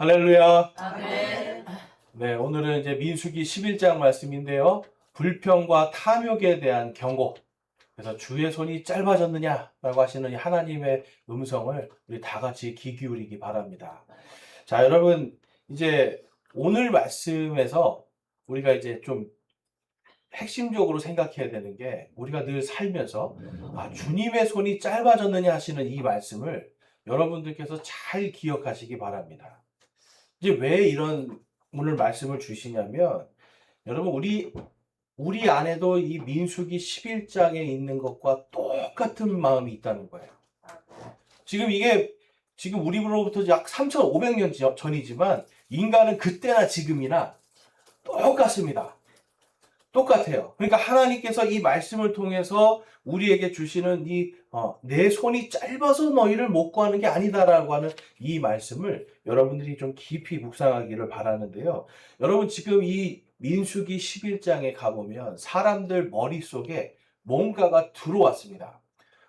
할렐루야. 아멘. 네, 오늘은 이제 민수기 11장 말씀인데요. 불평과 탐욕에 대한 경고. 그래서 주의 손이 짧아졌느냐라고 하시는 이 하나님의 음성을 우리 다 같이 귀 기울이기 바랍니다. 자, 여러분, 이제 오늘 말씀에서 우리가 이제 좀 핵심적으로 생각해야 되는 게 우리가 늘 살면서 주님의 손이 짧아졌느냐 하시는 이 말씀을 여러분들께서 잘 기억하시기 바랍니다. 이제 왜 이런 오늘 말씀을 주시냐면 여러분 우리 안에도 이 민수기 11장에 있는 것과 똑같은 마음이 있다는 거예요. 지금 우리로부터 약 3,500년 전이지만 인간은 그때나 지금이나 똑같습니다. 똑같아요. 그러니까 하나님께서 이 말씀을 통해서 우리에게 주시는 내 손이 짧아서 너희를 못 구하는 게 아니다라고 하는 이 말씀을 여러분들이 좀 깊이 묵상하기를 바라는데요. 여러분 지금 이 민수기 11장에 가보면 사람들 머릿속에 뭔가가 들어왔습니다.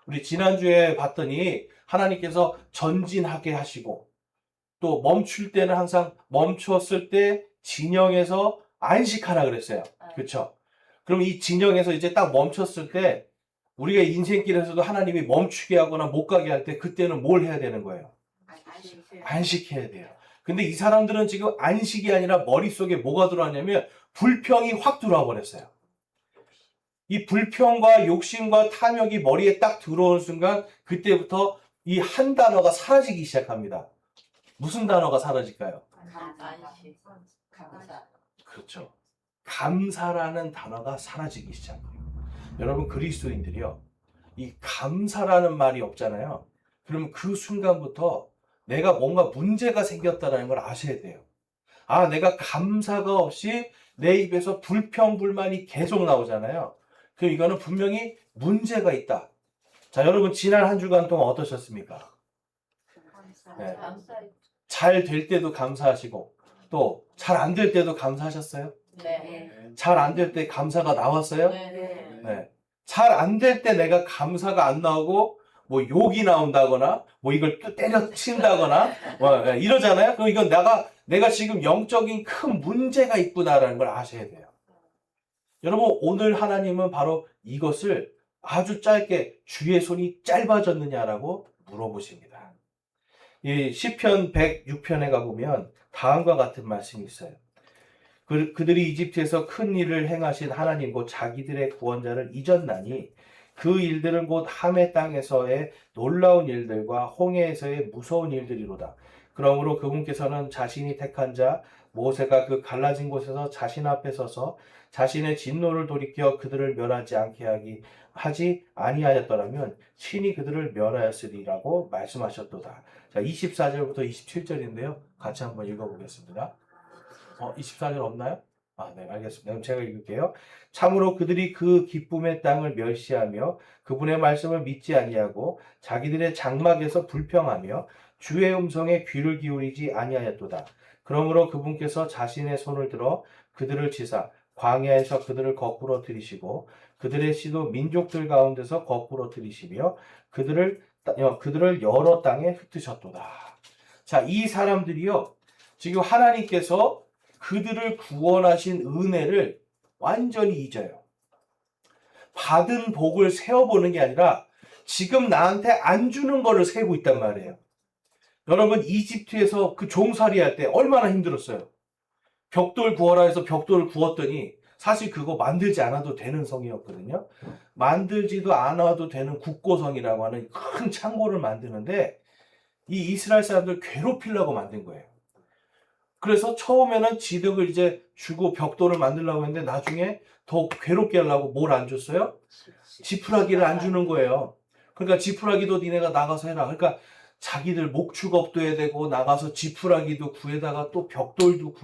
우리 지난주에 봤더니 하나님께서 전진하게 하시고 또 멈출 때는 항상 멈췄을 때 진영에서 안식하라 그랬어요. 그렇죠? 그럼 이 진영에서 이제 딱 멈췄을 때 우리가 인생길에서도 하나님이 멈추게 하거나 못 가게 할 때 그때는 뭘 해야 되는 거예요? 안식해야 돼요. 근데 이 사람들은 지금 안식이 아니라 머릿속에 뭐가 들어왔냐면 불평이 확 들어와 버렸어요. 이 불평과 욕심과 탐욕이 머리에 딱 들어오는 순간 그때부터 이 한 단어가 사라지기 시작합니다. 무슨 단어가 사라질까요? 감사. 그렇죠. 감사라는 단어가 사라지기 시작해요. 여러분 그리스도인들이요. 이 감사라는 말이 없잖아요. 그러면 그 순간부터 내가 뭔가 문제가 생겼다는 걸 아셔야 돼요. 내가 감사가 없이 내 입에서 불평불만이 계속 나오잖아요. 그럼 이거는 분명히 문제가 있다. 자, 여러분 지난 한 주간 동안 어떠셨습니까? 네. 잘 될 때도 감사하시고 또 잘 안 될 때도 감사하셨어요? 네. 잘 안 될 때 감사가 나왔어요? 네. 네. 잘 안 될 때 내가 감사가 안 나오고 뭐 욕이 나온다거나 뭐 이걸 또 때려친다거나 이러잖아요. 그럼 이건 내가 지금 영적인 큰 문제가 있구나라는 걸 아셔야 돼요. 여러분 오늘 하나님은 바로 이것을 아주 짧게 주의 손이 짧아졌느냐라고 물어보십니다. 이 시편 106편에 가보면 다음과 같은 말씀이 있어요. 그들이 이집트에서 큰 일을 행하신 하나님 곧 자기들의 구원자를 잊었나니 그 일들은 곧 함의 땅에서의 놀라운 일들과 홍해에서의 무서운 일들이로다. 그러므로 그분께서는 자신이 택한 자 모세가 그 갈라진 곳에서 자신 앞에 서서 자신의 진노를 돌이켜 그들을 멸하지 않게 하지 아니하였더라면 친히 그들을 멸하였으리라고 말씀하셨도다. 자, 24절부터 27절인데요. 같이 한번 읽어보겠습니다. 24절 없나요? 네, 알겠습니다. 그럼 제가 읽을게요. 참으로 그들이 그 기쁨의 땅을 멸시하며 그분의 말씀을 믿지 아니하고 자기들의 장막에서 불평하며 주의 음성에 귀를 기울이지 아니하였도다. 그러므로 그분께서 자신의 손을 들어 그들을 치사 광야에서 그들을 거꾸로 들이시고 그들의 씨도 민족들 가운데서 거꾸로 들이시며 그들을 여러 땅에 흩으셨도다. 자, 이 사람들이요. 지금 하나님께서 그들을 구원하신 은혜를 완전히 잊어요. 받은 복을 세어보는 게 아니라 지금 나한테 안 주는 거를 세고 있단 말이에요. 여러분 이집트에서 그 종살이 할 때 얼마나 힘들었어요. 벽돌 구워라 해서 벽돌을 구웠더니 사실 그거 만들지 않아도 되는 성이었거든요. 만들지도 않아도 되는 국고성이라고 하는 큰 창고를 만드는데 이 이스라엘 사람들 괴롭히려고 만든 거예요. 그래서 처음에는 지득을 이제 주고 벽돌을 만들려고 했는데 나중에 더 괴롭게 하려고 뭘 안 줬어요? 지푸라기를 안 주는 거예요. 그러니까 지푸라기도 니네가 나가서 해라. 그러니까 자기들 목축업도 해야 되고 나가서 지푸라기도 구해다가 또 벽돌도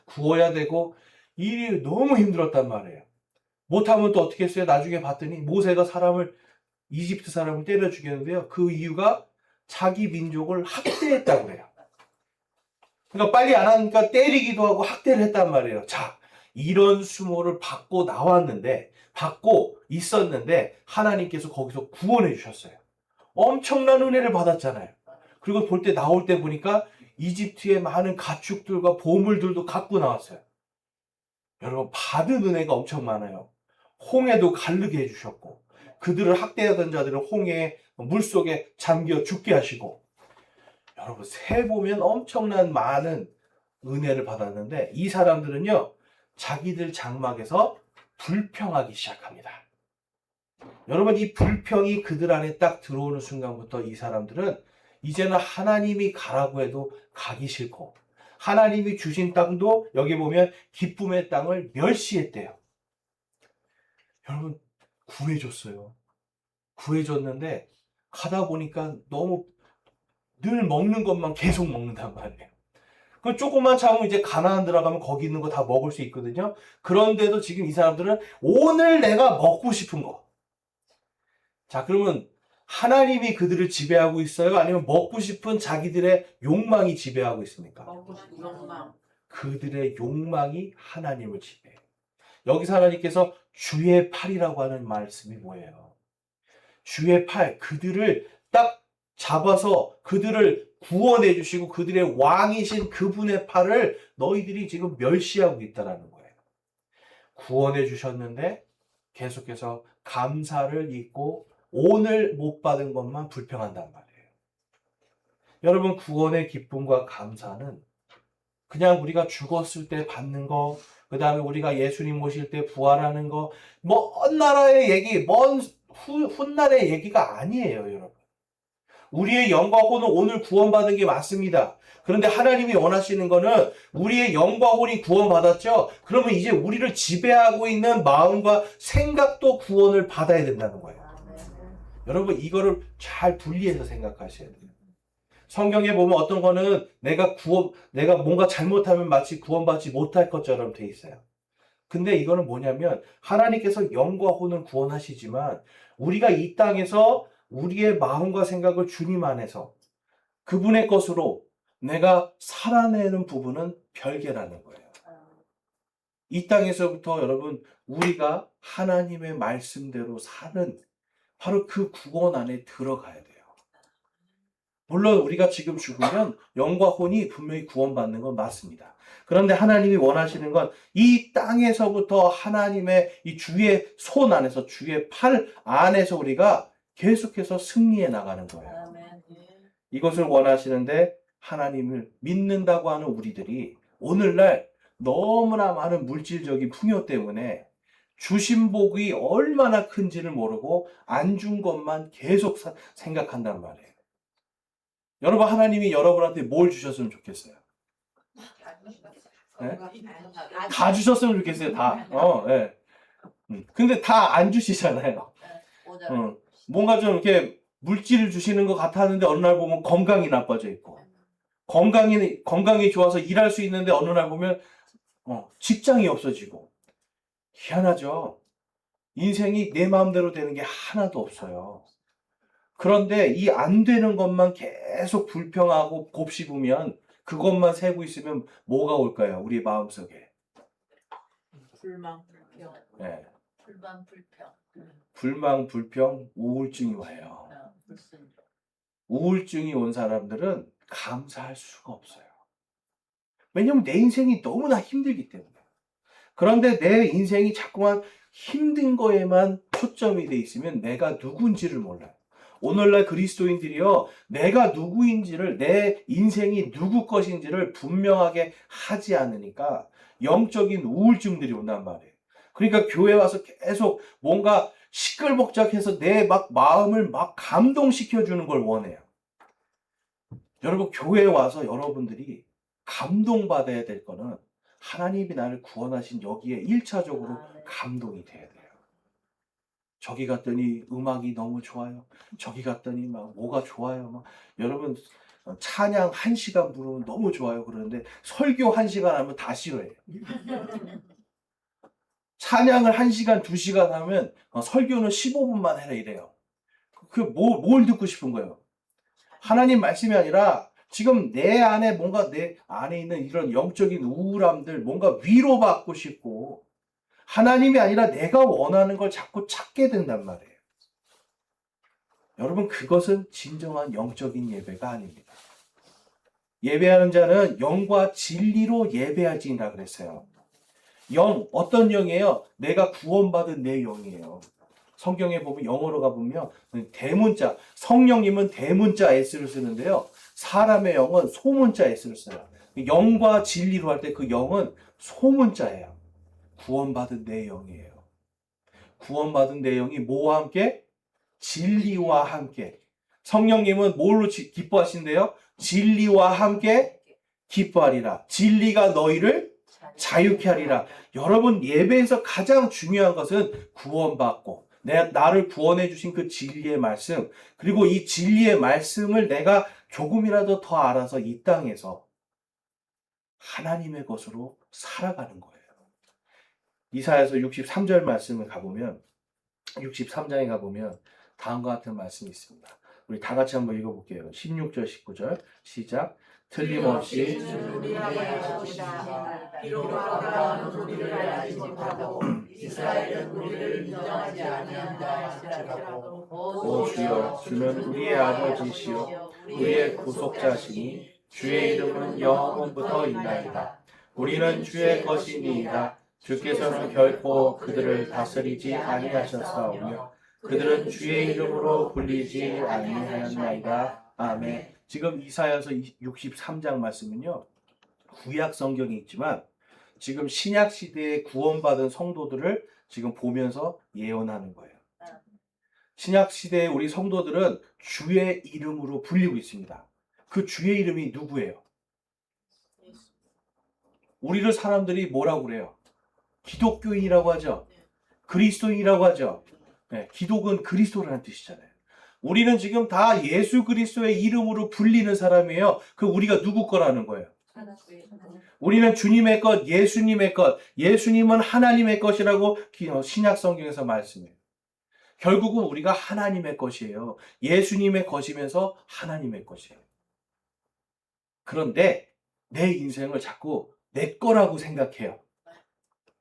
구워야 되고 일이 너무 힘들었단 말이에요. 못하면 또 어떻게 했어요? 나중에 봤더니 모세가 이집트 사람을 때려 죽였는데요. 그 이유가 자기 민족을 학대했다고 해요. 그러니까 빨리 안 하니까 때리기도 하고 학대를 했단 말이에요. 자, 이런 수모를 받고 있었는데 하나님께서 거기서 구원해 주셨어요. 엄청난 은혜를 받았잖아요. 그리고 나올 때 보니까 이집트의 많은 가축들과 보물들도 갖고 나왔어요. 여러분, 받은 은혜가 엄청 많아요. 홍해도 가르게 해주셨고, 그들을 학대하던 자들을 홍해 물속에 잠겨 죽게 하시고, 여러분, 세보면 엄청난 많은 은혜를 받았는데, 이 사람들은요, 자기들 장막에서 불평하기 시작합니다. 여러분, 이 불평이 그들 안에 딱 들어오는 순간부터 이 사람들은 이제는 하나님이 가라고 해도 가기 싫고, 하나님이 주신 땅도 여기 보면 기쁨의 땅을 멸시했대요. 여러분, 구해줬어요. 구해줬는데 가다 보니까 너무 늘 먹는 것만 계속 먹는단 말이에요. 그럼 조금만 참으면 이제 가나안 들어가면 거기 있는 거 다 먹을 수 있거든요. 그런데도 지금 이 사람들은 오늘 내가 먹고 싶은 거. 자, 그러면 하나님이 그들을 지배하고 있어요? 아니면 먹고 싶은 자기들의 욕망이 지배하고 있습니까? 먹고 싶은 욕망. 그들의 욕망이 하나님을 지배해요. 여기서 하나님께서 주의 팔이라고 하는 말씀이 뭐예요? 주의 팔, 그들을 딱 잡아서 그들을 구원해 주시고 그들의 왕이신 그분의 팔을 너희들이 지금 멸시하고 있다는 거예요. 구원해 주셨는데 계속해서 감사를 잊고 오늘 못 받은 것만 불평한단 말이에요. 여러분, 구원의 기쁨과 감사는 그냥 우리가 죽었을 때 받는 거, 그 다음에 우리가 예수님 모실 때 부활하는 거, 먼 나라의 얘기, 먼 훗날의 얘기가 아니에요, 여러분. 우리의 영과 혼은 오늘 구원받은 게 맞습니다. 그런데 하나님이 원하시는 거는 우리의 영과 혼이 구원받았죠? 그러면 이제 우리를 지배하고 있는 마음과 생각도 구원을 받아야 된다는 거예요. 여러분, 이거를 잘 분리해서 생각하셔야 돼요. 성경에 보면 어떤 거는 내가 뭔가 잘못하면 마치 구원받지 못할 것처럼 돼 있어요. 근데 이거는 뭐냐면 하나님께서 영과 혼은 구원하시지만 우리가 이 땅에서 우리의 마음과 생각을 주님 안에서 그분의 것으로 내가 살아내는 부분은 별개라는 거예요. 이 땅에서부터 여러분, 우리가 하나님의 말씀대로 사는 바로 그 구원 안에 들어가야 돼요. 물론 우리가 지금 죽으면 영과 혼이 분명히 구원받는 건 맞습니다. 그런데 하나님이 원하시는 건 이 땅에서부터 하나님의 이 주의 손 안에서, 주의 팔 안에서 우리가 계속해서 승리해 나가는 거예요. 이것을 원하시는데 하나님을 믿는다고 하는 우리들이 오늘날 너무나 많은 물질적인 풍요 때문에 주신 복이 얼마나 큰지를 모르고 안 준 것만 계속 생각한단 말이에요. 여러분, 하나님이 여러분한테 뭘 주셨으면 좋겠어요? 네? 다 주셨으면 좋겠어요, 다. 네. 근데 다 안 주시잖아요. 뭔가 좀 이렇게 물질을 주시는 것 같았는데 어느 날 보면 건강이 나빠져 있고, 건강이 좋아서 일할 수 있는데 어느 날 보면 직장이 없어지고. 희한하죠? 인생이 내 마음대로 되는 게 하나도 없어요. 그런데 이 안 되는 것만 계속 불평하고 곱씹으면, 그것만 세고 있으면 뭐가 올까요? 우리 마음속에. 불만, 불평. 네. 불만, 불평. 불만, 불평, 우울증이 와요. 우울증이 온 사람들은 감사할 수가 없어요. 왜냐면 내 인생이 너무나 힘들기 때문에. 그런데 내 인생이 자꾸만 힘든 거에만 초점이 돼 있으면 내가 누군지를 몰라요. 오늘날 그리스도인들이요, 내가 누구인지를, 내 인생이 누구 것인지를 분명하게 하지 않으니까 영적인 우울증들이 온단 말이에요. 그러니까 교회 와서 계속 뭔가 시끌벅적해서 내 마음을 감동시켜 주는 걸 원해요. 여러분, 교회에 와서 여러분들이 감동받아야 될 거는 하나님이 나를 구원하신 여기에 1차적으로 감동이 돼야 돼요. 저기 갔더니 음악이 너무 좋아요. 저기 갔더니 뭐가 좋아요. 여러분, 찬양 1시간 부르면 너무 좋아요. 그러는데 설교 1시간 하면 다 싫어해요. 찬양을 1시간, 2시간 하면 설교는 15분만 해라 이래요. 뭘 듣고 싶은 거예요? 하나님 말씀이 아니라 지금 내 안에 뭔가 내 안에 있는 이런 영적인 우울함들, 뭔가 위로받고 싶고, 하나님이 아니라 내가 원하는 걸 자꾸 찾게 된단 말이에요. 여러분, 그것은 진정한 영적인 예배가 아닙니다. 예배하는 자는 영과 진리로 예배하지니라 그랬어요. 영, 어떤 영이에요? 내가 구원받은 내 영이에요. 성경에 보면 영어로 가보면 대문자, 성령님은 대문자 S를 쓰는데요. 사람의 영은 소문자 S를 써요. 영과 진리로 할 때 그 영은 소문자예요. 구원받은 내 영이에요. 구원받은 내 영이 뭐와 함께? 진리와 함께. 성령님은 뭘로 기뻐하신대요? 진리와 함께 기뻐하리라. 진리가 너희를 자유케 하리라. 여러분, 예배에서 가장 중요한 것은 구원받고 나를 구원해 주신 그 진리의 말씀, 그리고 이 진리의 말씀을 내가 조금이라도 더 알아서 이 땅에서 하나님의 것으로 살아가는 거예요. 이사야서 63절 말씀을 가보면 63장에 가보면 다음과 같은 말씀이 있습니다. 우리 다 같이 한번 읽어볼게요. 16절, 19절 시작. 틀림없이 비록 아브라함은 우리를 알지 못하고 이스라엘은 우리를 인정하지 아니한다 할지라도 오 주여, 주는 우리의 아버지시요 우리의 구속자시니 주의 이름은 영원부터 있나이다. 우리는 주의 것이니이다. 주께서는 결코 그들을 다스리지 아니하셨사오며 그들은 주의 이름으로 불리지 아니하였나이다. 아멘. 지금 이사야서 63장 말씀은요, 구약 성경이 있지만 지금 신약 시대에 구원받은 성도들을 지금 보면서 예언하는 거예요. 신약 시대의 우리 성도들은 주의 이름으로 불리고 있습니다. 그 주의 이름이 누구예요? 우리를 사람들이 뭐라고 그래요? 기독교인이라고 하죠. 그리스도인이라고 하죠. 네, 기독은 그리스도라는 뜻이잖아요. 우리는 지금 다 예수 그리스도의 이름으로 불리는 사람이에요. 그 우리가 누구 거라는 거예요? 우리는 주님의 것, 예수님의 것, 예수님은 하나님의 것이라고 신약 성경에서 말씀해요. 결국은 우리가 하나님의 것이에요. 예수님의 것이면서 하나님의 것이에요. 그런데 내 인생을 자꾸 내 거라고 생각해요.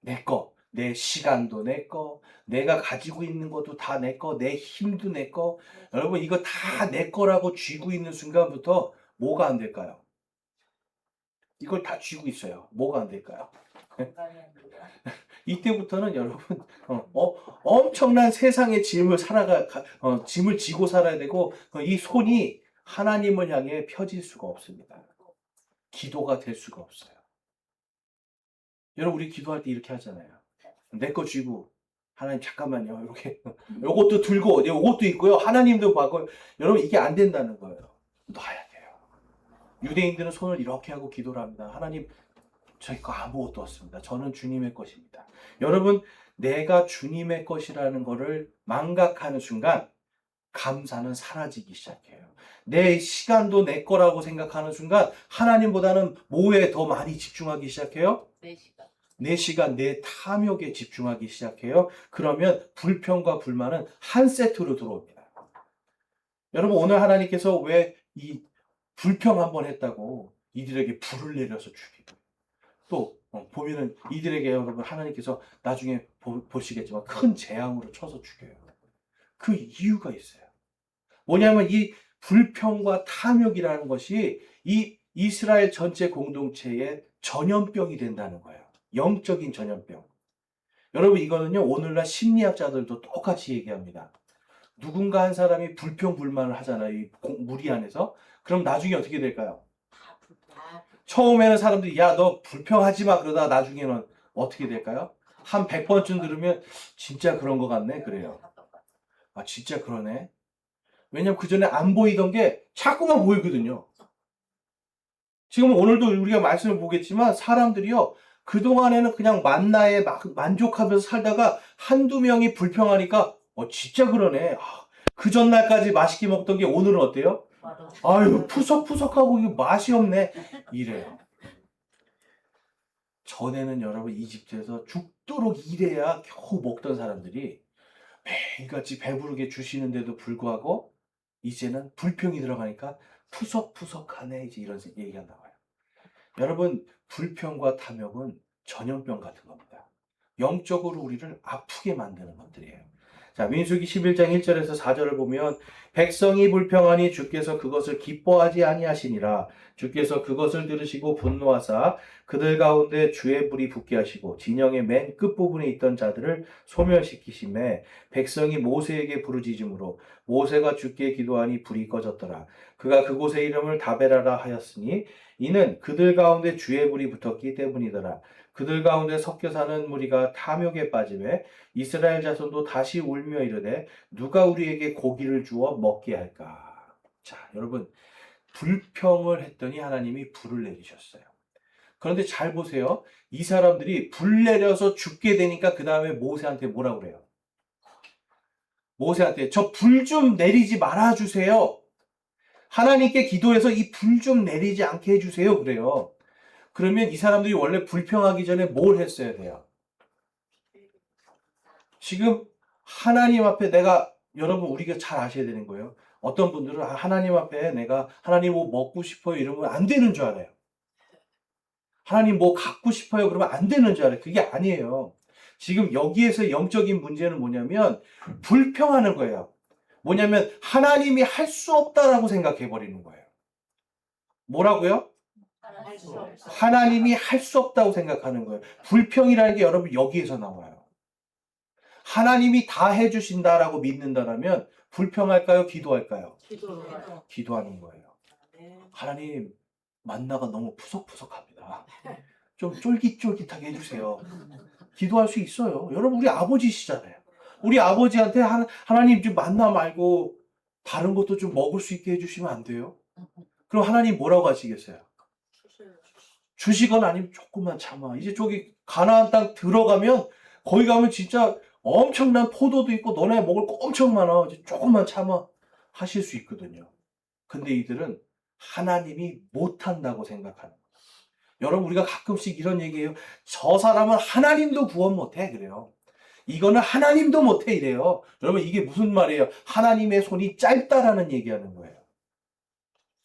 내 거. 내 시간도 내 거, 내가 가지고 있는 것도 다 내 거, 내 힘도 내 거. 여러분, 이거 다 내 거라고 쥐고 있는 순간부터 뭐가 안 될까요? 이걸 다 쥐고 있어요. 뭐가 안 될까요? 이때부터는 여러분, 엄청난 세상의 짐을 짐을 지고 살아야 되고, 이 손이 하나님을 향해 펴질 수가 없습니다. 기도가 될 수가 없어요. 여러분, 우리 기도할 때 이렇게 하잖아요. 내 거 쥐고, 하나님 잠깐만요. 이렇게 요것도 들고 요것도 있고요. 하나님도 받고. 여러분, 이게 안 된다는 거예요. 놔야 돼요. 유대인들은 손을 이렇게 하고 기도를 합니다. 하나님, 저희 거 아무것도 없습니다. 저는 주님의 것입니다. 여러분, 내가 주님의 것이라는 거를 망각하는 순간 감사는 사라지기 시작해요. 내 시간도 내 거라고 생각하는 순간 하나님보다는 뭐에 더 많이 집중하기 시작해요? 내 시간, 내 탐욕에 집중하기 시작해요. 그러면 불평과 불만은 한 세트로 들어옵니다. 여러분, 오늘 하나님께서 왜 이 불평 한번 했다고 이들에게 불을 내려서 죽이고, 또 보면은 이들에게 여러분 하나님께서 나중에 보시겠지만 큰 재앙으로 쳐서 죽여요. 그 이유가 있어요. 뭐냐면 이 불평과 탐욕이라는 것이 이 이스라엘 전체 공동체의 전염병이 된다는 거예요. 영적인 전염병. 여러분, 이거는요, 오늘날 심리학자들도 똑같이 얘기합니다. 누군가 한 사람이 불평불만을 하잖아요. 이 무리 안에서. 그럼 나중에 어떻게 될까요? 처음에는 사람들이 야, 너 불평하지 마. 그러다가 나중에는 어떻게 될까요? 한 100번쯤 들으면 진짜 그런 것 같네. 그래요. 아, 진짜 그러네. 왜냐면 그 전에 안 보이던 게 자꾸만 보이거든요. 지금 오늘도 우리가 말씀을 보겠지만 사람들이요, 그동안에는 그냥 만나에 만족하면서 살다가 한두 명이 불평하니까 진짜 그러네. 그 전날까지 맛있게 먹던 게 오늘은 어때요? 아유, 푸석푸석하고 이거 맛이 없네. 이래요. 전에는 여러분 이집트에서 죽도록 일해야 겨우 먹던 사람들이 매일같이 배부르게 주시는데도 불구하고 이제는 불평이 들어가니까 푸석푸석하네. 이제 이런 얘기가 나와요. 여러분, 불평과 탐욕은 전염병 같은 겁니다. 영적으로 우리를 아프게 만드는 것들이에요. 자, 민수기 11장 1절에서 4절을 보면 백성이 불평하니 주께서 그것을 기뻐하지 아니하시니라. 주께서 그것을 들으시고 분노하사 그들 가운데 주의 불이 붙게 하시고 진영의 맨 끝부분에 있던 자들을 소멸시키심에 백성이 모세에게 부르짖음으로 모세가 주께 기도하니 불이 꺼졌더라. 그가 그곳의 이름을 다베라라 하였으니 이는 그들 가운데 주의 불이 붙었기 때문이더라. 그들 가운데 섞여 사는 무리가 탐욕에 빠지매 이스라엘 자손도 다시 울며 이르되 누가 우리에게 고기를 주어 먹게 할까? 자, 여러분 불평을 했더니 하나님이 불을 내리셨어요. 그런데 잘 보세요. 이 사람들이 불 내려서 죽게 되니까 그 다음에 모세한테 뭐라 그래요? 모세한테 저 불 좀 내리지 말아주세요. 하나님께 기도해서 이 불 좀 내리지 않게 해주세요. 그래요. 그러면 이 사람들이 원래 불평하기 전에 뭘 했어야 돼요? 지금 하나님 앞에 여러분 우리가 잘 아셔야 되는 거예요. 어떤 분들은 하나님 앞에 내가 하나님 뭐 먹고 싶어요 이러면 안 되는 줄 알아요. 하나님 뭐 갖고 싶어요 그러면 안 되는 줄 알아요. 그게 아니에요. 지금 여기에서 영적인 문제는 뭐냐면 불평하는 거예요. 뭐냐면 하나님이 할 수 없다라고 생각해 버리는 거예요. 뭐라고요? 하나님이 할 수 없다고 생각하는 거예요. 불평이라는 게 여러분 여기에서 나와요. 하나님이 다 해주신다라고 믿는다라면 불평할까요? 기도할까요? 기도하는 거예요. 하나님 만나가 너무 푸석푸석합니다. 좀 쫄깃쫄깃하게 해주세요. 기도할 수 있어요. 여러분 우리 아버지시잖아요. 우리 아버지한테 하나님 좀 만나 말고 다른 것도 좀 먹을 수 있게 해주시면 안 돼요? 그럼 하나님 뭐라고 하시겠어요? 주시거나 아니면 조금만 참아. 이제 저기 가나안 땅 들어가면 거기 가면 진짜 엄청난 포도도 있고 너네 먹을 거 엄청 많아. 이제 조금만 참아 하실 수 있거든요. 근데 이들은 하나님이 못한다고 생각하는 거예요. 여러분 우리가 가끔씩 이런 얘기해요. 저 사람은 하나님도 구원 못해 그래요. 이거는 하나님도 못해 이래요. 여러분 이게 무슨 말이에요? 하나님의 손이 짧다라는 얘기하는 거예요.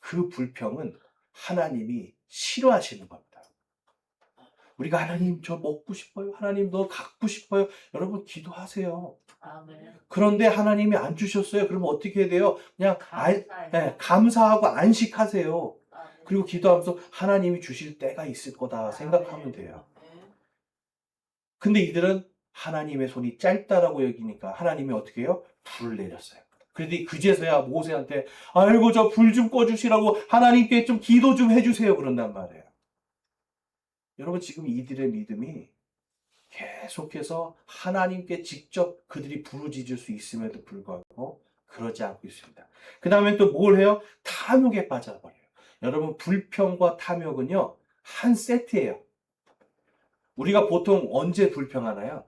그 불평은 하나님이 싫어하시는 겁니다. 우리가 하나님 저 먹고 싶어요. 하나님 너 갖고 싶어요. 여러분 기도하세요. 그런데 하나님이 안 주셨어요. 그러면 어떻게 해야 돼요? 그냥 감사하고 안식하세요. 그리고 기도하면서 하나님이 주실 때가 있을 거다 생각하면 돼요. 근데 이들은 하나님의 손이 짧다라고 여기니까 하나님이 어떻게 해요? 불을 내렸어요. 그런데 그제서야 모세한테 아이고 저 불 좀 꺼주시라고 하나님께 좀 기도 좀 해주세요 그런단 말이에요. 여러분 지금 이들의 믿음이 계속해서 하나님께 직접 그들이 부르짖을 수 있음에도 불구하고 그러지 않고 있습니다. 그 다음에 또 뭘 해요? 탐욕에 빠져버려요. 여러분 불평과 탐욕은요 한 세트예요. 우리가 보통 언제 불평하나요?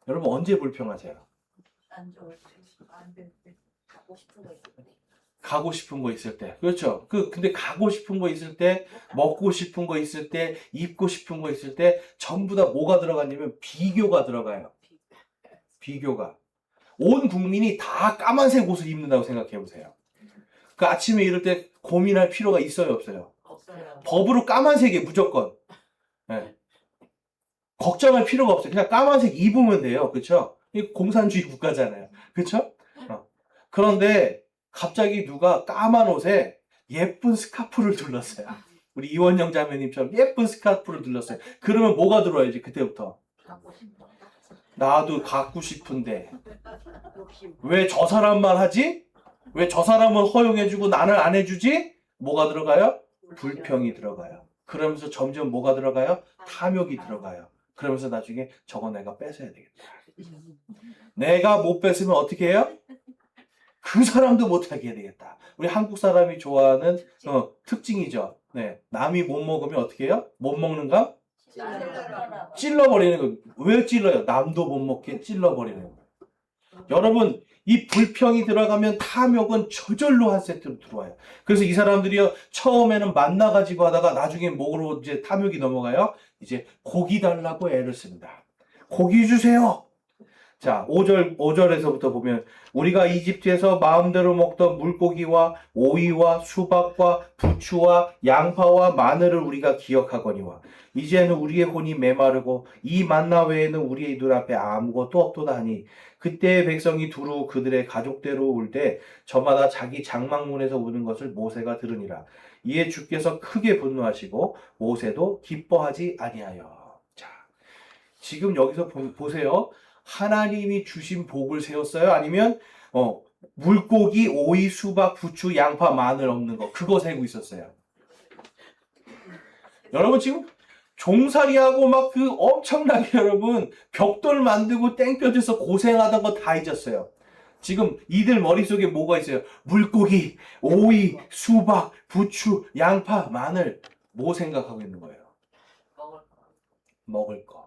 여러분 언제 불평하세요? 가고 싶은 거 있을 때. 그렇죠. 근데 가고 싶은 거 있을 때, 먹고 싶은 거 있을 때, 입고 싶은 거 있을 때, 전부 다 뭐가 들어가냐면 비교가 들어가요. 비교가. 온 국민이 다 까만색 옷을 입는다고 생각해 보세요. 그 아침에 이럴 때 고민할 필요가 있어요, 없어요? 없어요. 법으로 까만색에 무조건. 네. 걱정할 필요가 없어요. 그냥 까만색 입으면 돼요. 그렇죠? 공산주의 국가잖아요. 그렇죠? 그런데 갑자기 누가 까만 옷에 예쁜 스카프를 둘렀어요. 우리 이원영 자매님처럼 예쁜 스카프를 둘렀어요. 그러면 뭐가 들어와야지 그때부터? 나도 갖고 싶은데 왜 저 사람만 하지? 왜 저 사람은 허용해주고 나는 안 해주지? 뭐가 들어가요? 불평이 들어가요. 그러면서 점점 뭐가 들어가요? 탐욕이 들어가요. 그러면서 나중에 저거 내가 뺏어야 되겠다. 내가 못 뺏으면 어떻게 해요? 그 사람도 못하게 해야 되겠다. 우리 한국 사람이 좋아하는 특징이죠. 네, 남이 못 먹으면 어떻게 해요? 못 먹는 감? 찔러버리는 거. 왜 찔러요? 남도 못 먹게 찔러버리는 거. 여러분 이 불평이 들어가면 탐욕은 저절로 한 세트로 들어와요. 그래서 이 사람들이요 처음에는 만나 가지고 하다가 나중에 뭐로 이제 탐욕이 넘어가요? 이제 고기 달라고 애를 씁니다. 고기 주세요. 자, 5절에서부터 보면 우리가 이집트에서 마음대로 먹던 물고기와 오이와 수박과 부추와 양파와 마늘을 우리가 기억하거니와 이제는 우리의 혼이 메마르고 이 만나 외에는 우리의 눈앞에 아무것도 없도다 하니 그때의 백성이 두루 그들의 가족대로 올 때 저마다 자기 장막문에서 우는 것을 모세가 들으니라. 이에 주께서 크게 분노하시고 모세도 기뻐하지 아니하여. 자, 지금 여기서 보세요. 하나님이 주신 복을 세웠어요? 아니면 물고기, 오이, 수박, 부추, 양파, 마늘 없는 거 그거 세고 있었어요? 여러분 지금 종살이하고 막 그 엄청나게 여러분 벽돌 만들고 땡볕에서 고생하던 거 다 잊었어요. 지금 이들 머릿속에 뭐가 있어요? 물고기, 오이, 수박, 부추, 양파, 마늘 뭐 생각하고 있는 거예요? 먹을 거.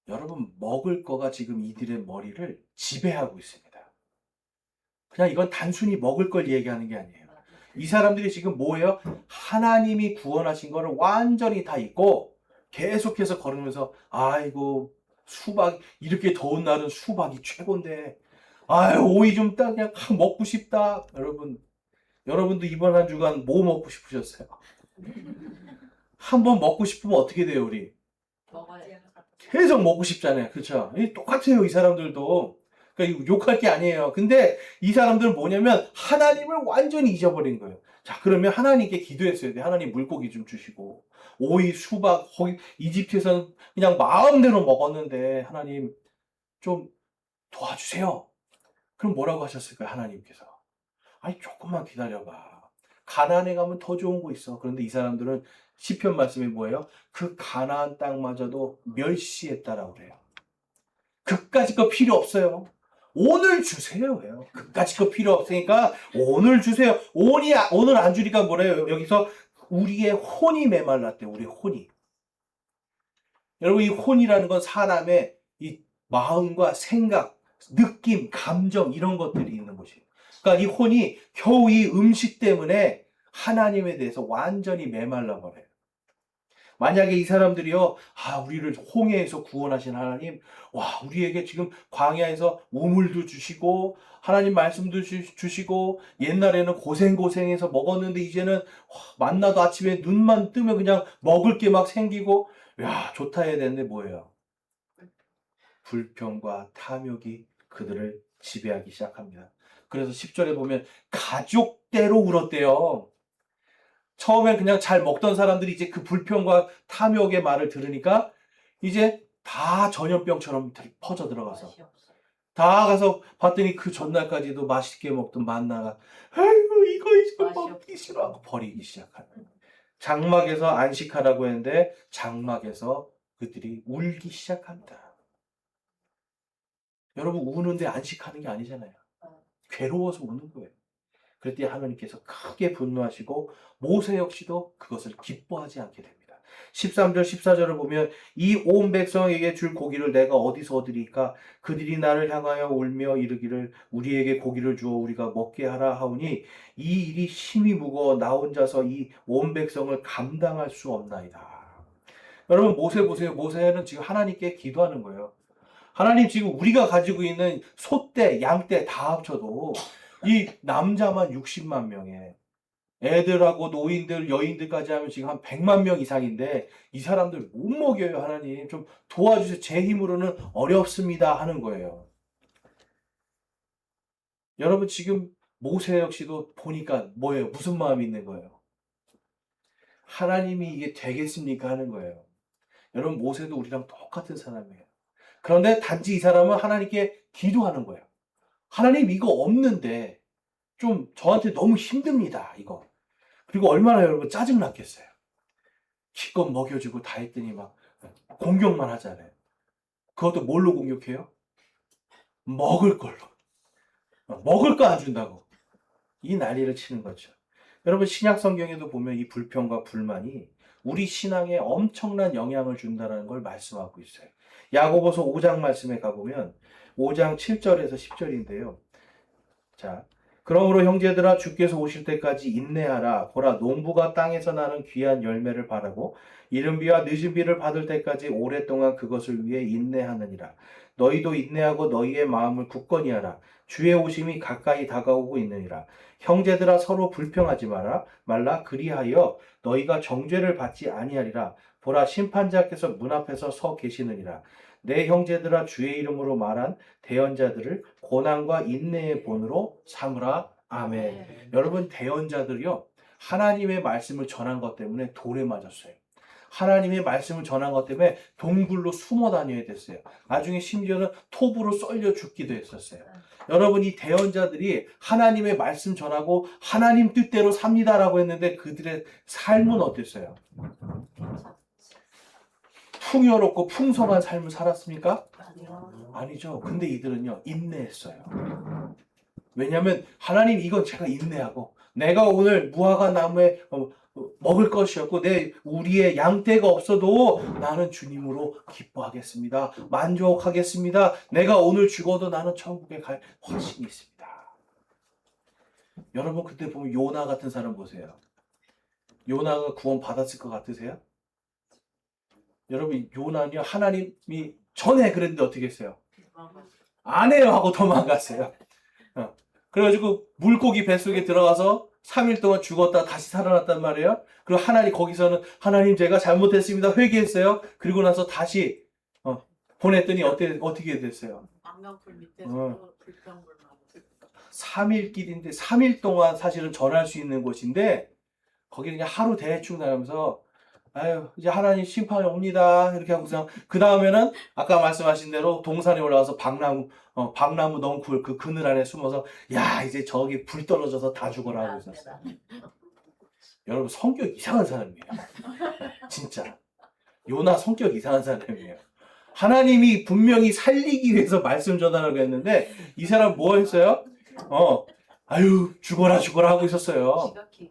여러분 먹을 거가 지금 이들의 머리를 지배하고 있습니다. 그냥 이건 단순히 먹을 걸 얘기하는 게 아니에요. 이 사람들이 지금 뭐예요? 하나님이 구원하신 거를 완전히 다 잊고 계속해서 걸으면서 아이고 수박 이렇게 더운 날은 수박이 최고인데 아유 오이 좀 딱 그냥 먹고 싶다. 여러분도 이번 한 주간 뭐 먹고 싶으셨어요? 한번 먹고 싶으면 어떻게 돼요 우리? 계속 먹고 싶잖아요. 그렇죠? 똑같아요 이 사람들도. 그러니까 욕할 게 아니에요. 근데 이 사람들은 뭐냐면 하나님을 완전히 잊어버린 거예요. 자, 그러면 하나님께 기도했어야 돼. 하나님 물고기 좀 주시고 오이, 수박, 거기 이집트에서는 그냥 마음대로 먹었는데 하나님 좀 도와주세요. 그럼 뭐라고 하셨을까요? 하나님께서. 아니 조금만 기다려봐. 가나안에 가면 더 좋은 거 있어. 그런데 이 사람들은 시편 말씀이 뭐예요? 그 가나안 땅마저도 멸시했다라고 그래요. 그까짓 거 필요 없어요. 오늘 주세요. 그까짓 거 필요 없으니까 오늘 주세요. 오늘 안 주니까 뭐래요? 여기서 우리의 혼이 메말랐대요. 우리의 혼이. 여러분 이 혼이라는 건 사람의 이 마음과 생각, 느낌, 감정 이런 것들이 있는 것이에요. 그러니까 이 혼이 겨우 이 음식 때문에 하나님에 대해서 완전히 메말라 버려요. 만약에 이 사람들이요, 우리를 홍해에서 구원하신 하나님, 우리에게 지금 광야에서 우물도 주시고, 하나님 말씀도 주시고, 옛날에는 고생해서 먹었는데, 이제는 만나도 아침에 눈만 뜨면 그냥 먹을 게 막 생기고, 좋다 해야 되는데 뭐예요? 불평과 탐욕이 그들을 지배하기 시작합니다. 그래서 10절에 보면 가족대로 울었대요. 처음엔 그냥 잘 먹던 사람들이 이제 그 불평과 탐욕의 말을 들으니까 이제 다 전염병처럼 퍼져 들어가서 다 가서 봤더니 그 전날까지도 맛있게 먹던 만나가 아이고 이거 먹기 싫어하고 버리기 시작하는 장막에서 안식하라고 했는데 장막에서 그들이 울기 시작합니다. 여러분 우는데 안식하는 게 아니잖아요. 괴로워서 우는 거예요. 그때 하나님께서 크게 분노하시고 모세 역시도 그것을 기뻐하지 않게 됩니다. 13절 14절을 보면 이 온 백성에게 줄 고기를 내가 어디서 얻으리까 그들이 나를 향하여 울며 이르기를 우리에게 고기를 주어 우리가 먹게 하라 하오니 이 일이 심히 무거워 나 혼자서 이 온 백성을 감당할 수 없나이다. 여러분 모세 보세요. 모세는 지금 하나님께 기도하는 거예요. 하나님 지금 우리가 가지고 있는 소떼, 양떼 다 합쳐도 이 남자만 60만 명에 애들하고 노인들, 여인들까지 하면 지금 한 100만 명 이상인데 이 사람들 못 먹여요. 하나님 좀 도와주세요. 제 힘으로는 어렵습니다 하는 거예요. 여러분 지금 모세 역시도 보니까 뭐예요? 무슨 마음이 있는 거예요? 하나님이 이게 되겠습니까 하는 거예요. 여러분 모세도 우리랑 똑같은 사람이에요. 그런데 단지 이 사람은 하나님께 기도하는 거예요. 하나님 이거 없는데 좀 저한테 너무 힘듭니다. 이거. 그리고 얼마나 여러분 짜증났겠어요. 기껏 먹여주고 다 했더니 막 공격만 하잖아요. 그것도 뭘로 공격해요? 먹을 걸로. 먹을 거 안 준다고. 이 난리를 치는 거죠. 여러분 신약 성경에도 보면 이 불평과 불만이 우리 신앙에 엄청난 영향을 준다는 걸 말씀하고 있어요. 야고보서 5장 말씀에 가보면 5장 7절에서 10절인데요. 자, 그러므로 형제들아 주께서 오실 때까지 인내하라. 보라 농부가 땅에서 나는 귀한 열매를 바라고 이른 비와 늦은 비를 받을 때까지 오랫동안 그것을 위해 인내하느니라. 너희도 인내하고 너희의 마음을 굳건히 하라. 주의 오심이 가까이 다가오고 있느니라. 형제들아 서로 불평하지 말라. 그리하여 너희가 정죄를 받지 아니하리라. 보라 심판자께서 문 앞에서 서 계시느니라. 내 형제들아 주의 이름으로 말한 대언자들을 고난과 인내의 본으로 삼으라. 아멘. 여러분 대언자들이요 하나님의 말씀을 전한 것 때문에 돌에 맞았어요. 하나님의 말씀을 전한 것 때문에 동굴로 숨어 다녀야 됐어요. 나중에 심지어는 톱으로 썰려 죽기도 했었어요. 여러분 이 대언자들이 하나님의 말씀 전하고 하나님 뜻대로 삽니다라고 했는데 그들의 삶은 어땠어요? 풍요롭고 풍성한 삶을 살았습니까? 아니죠. 근데 이들은요 인내했어요. 왜냐하면 하나님 이건 제가 인내하고 내가 오늘 무화과 나무에 먹을 것이었고 우리의 양떼가 없어도 나는 주님으로 기뻐하겠습니다. 만족하겠습니다. 내가 오늘 죽어도 나는 천국에 갈 확신이 있습니다. 여러분 그때 보면 요나 같은 사람 보세요. 요나가 구원 받았을 것 같으세요? 여러분 요나는요 하나님이 전에 그랬는데 어떻게 했어요? 안 해요 하고 도망갔어요. 그래가지고 물고기 뱃속에 들어가서 3일 동안 죽었다 다시 살아났단 말이에요. 그리고 거기서는 하나님 제가 잘못했습니다 회개했어요. 그리고 나서 다시 보냈더니 어떻게 됐어요? 안경풀 밑에서 불평불만 3일 길인데 3일 동안 사실은 전할 수 있는 곳인데 거기 그냥 하루 대충 나가면서 아유 이제 하나님 심판이 옵니다 이렇게 하고서 그 다음에는 아까 말씀하신 대로 동산에 올라가서 박나무 넝쿨 그 그늘 안에 숨어서 야 이제 저기 불 떨어져서 다 죽어라 하고 있었어요. 여러분 성격 이상한 사람이에요. 진짜 요나 성격 이상한 사람이에요. 하나님이 분명히 살리기 위해서 말씀 전하라고 했는데 이 사람 뭐 했어요? 아유 죽어라 하고 있었어요. 지극히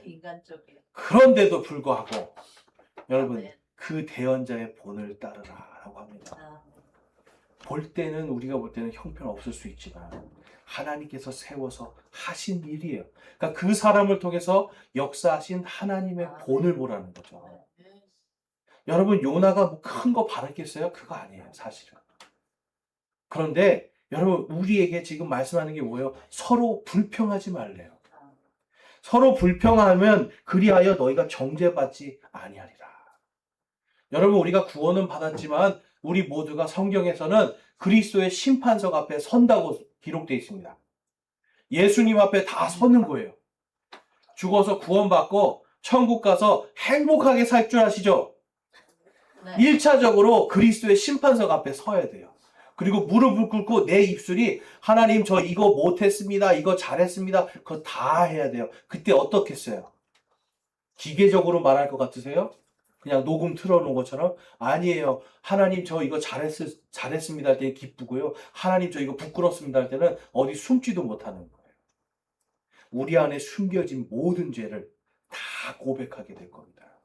인간적이에요. 그런데도 불구하고 여러분 그 대언자의 본을 따르라라고 합니다. 볼 때는 우리가 볼 때는 형편없을 수 있지만 하나님께서 세워서 하신 일이에요. 그러니까 그 사람을 통해서 역사하신 하나님의 본을 보라는 거죠. 여러분 요나가 뭐 큰 거 바랐겠어요? 그거 아니에요 사실은. 그런데 여러분 우리에게 지금 말씀하는 게 뭐예요? 서로 불평하지 말래요. 서로 불평하면 그리하여 너희가 정죄받지 아니하리라. 여러분 우리가 구원은 받았지만 우리 모두가 성경에서는 그리스도의 심판석 앞에 선다고 기록되어 있습니다. 예수님 앞에 다 서는 거예요. 죽어서 구원받고 천국 가서 행복하게 살 줄 아시죠? 네. 1차적으로 그리스도의 심판석 앞에 서야 돼요. 그리고 무릎을 꿇고 내 입술이 하나님 저 이거 못했습니다. 이거 잘했습니다. 그거 다 해야 돼요. 그때 어떻겠어요? 기계적으로 말할 것 같으세요? 그냥 녹음 틀어놓은 것처럼? 아니에요. 하나님 저 이거 잘했습니다 할 때는 기쁘고요. 하나님 저 이거 부끄럽습니다 할 때는 어디 숨지도 못하는 거예요. 우리 안에 숨겨진 모든 죄를 다 고백하게 될 겁니다.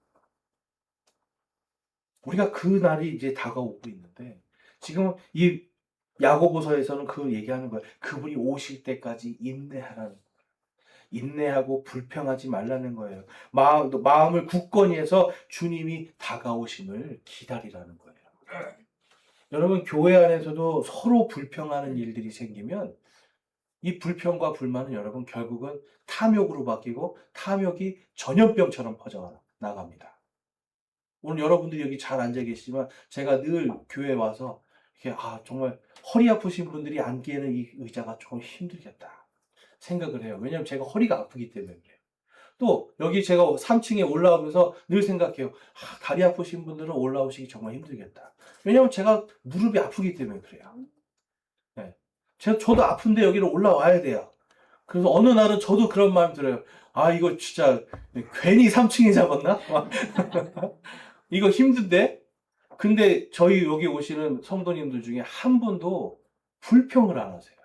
우리가 그 날이 이제 다가오고 있는데 지금 이 야고보서에서는 그 얘기하는 거예요. 그분이 오실 때까지 인내하라는 거예요. 인내하고 불평하지 말라는 거예요. 마음을 굳건히 해서 주님이 다가오심을 기다리라는 거예요. 여러분 교회 안에서도 서로 불평하는 일들이 생기면 이 불평과 불만은 여러분 결국은 탐욕으로 바뀌고 탐욕이 전염병처럼 퍼져나갑니다. 오늘 여러분들이 여기 잘 앉아 계시지만 제가 늘 교회에 와서 이렇게 정말 허리 아프신 분들이 앉기에는 이 의자가 조금 힘들겠다 생각을 해요. 왜냐하면 제가 허리가 아프기 때문에 그래요. 또 여기 제가 3층에 올라오면서 늘 생각해요. 다리 아프신 분들은 올라오시기 정말 힘들겠다. 왜냐하면 제가 무릎이 아프기 때문에 그래요. 네. 저도 아픈데 여기로 올라와야 돼요. 그래서 어느 날은 저도 그런 마음 들어요. 이거 진짜 괜히 3층에 잡았나? 이거 힘든데? 근데 저희 여기 오시는 성도님들 중에 한 분도 불평을 안 하세요.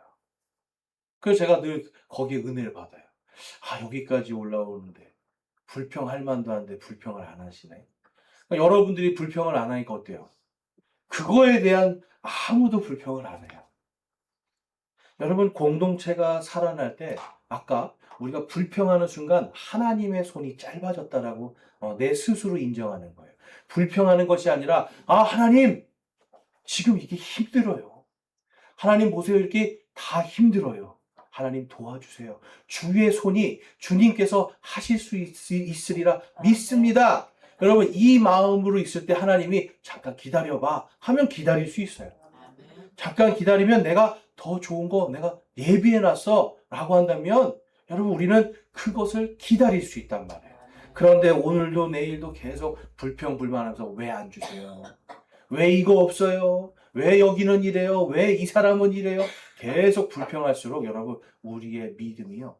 그래서 제가 늘 거기에 은혜를 받아요. 여기까지 올라오는데 불평할 만도 한데 불평을 안 하시네. 그러니까 여러분들이 불평을 안 하니까 어때요? 그거에 대한 아무도 불평을 안 해요. 여러분, 공동체가 살아날 때 아까 우리가 불평하는 순간 하나님의 손이 짧아졌다라고 내 스스로 인정하는 거예요. 불평하는 것이 아니라 하나님 지금 이게 힘들어요. 하나님 보세요. 이렇게 다 힘들어요. 하나님 도와주세요. 주의 손이 주님께서 하실 수 있으리라 믿습니다. 여러분, 이 마음으로 있을 때 하나님이 잠깐 기다려봐 하면 기다릴 수 있어요. 잠깐 기다리면 내가 더 좋은 거 내가 예비해놨어 라고 한다면 여러분, 우리는 그것을 기다릴 수 있단 말이에요. 그런데 오늘도 내일도 계속 불평불만하면서 왜 안 주세요? 왜 이거 없어요? 왜 여기는 이래요? 왜 이 사람은 이래요? 계속 불평할수록 여러분, 우리의 믿음이요,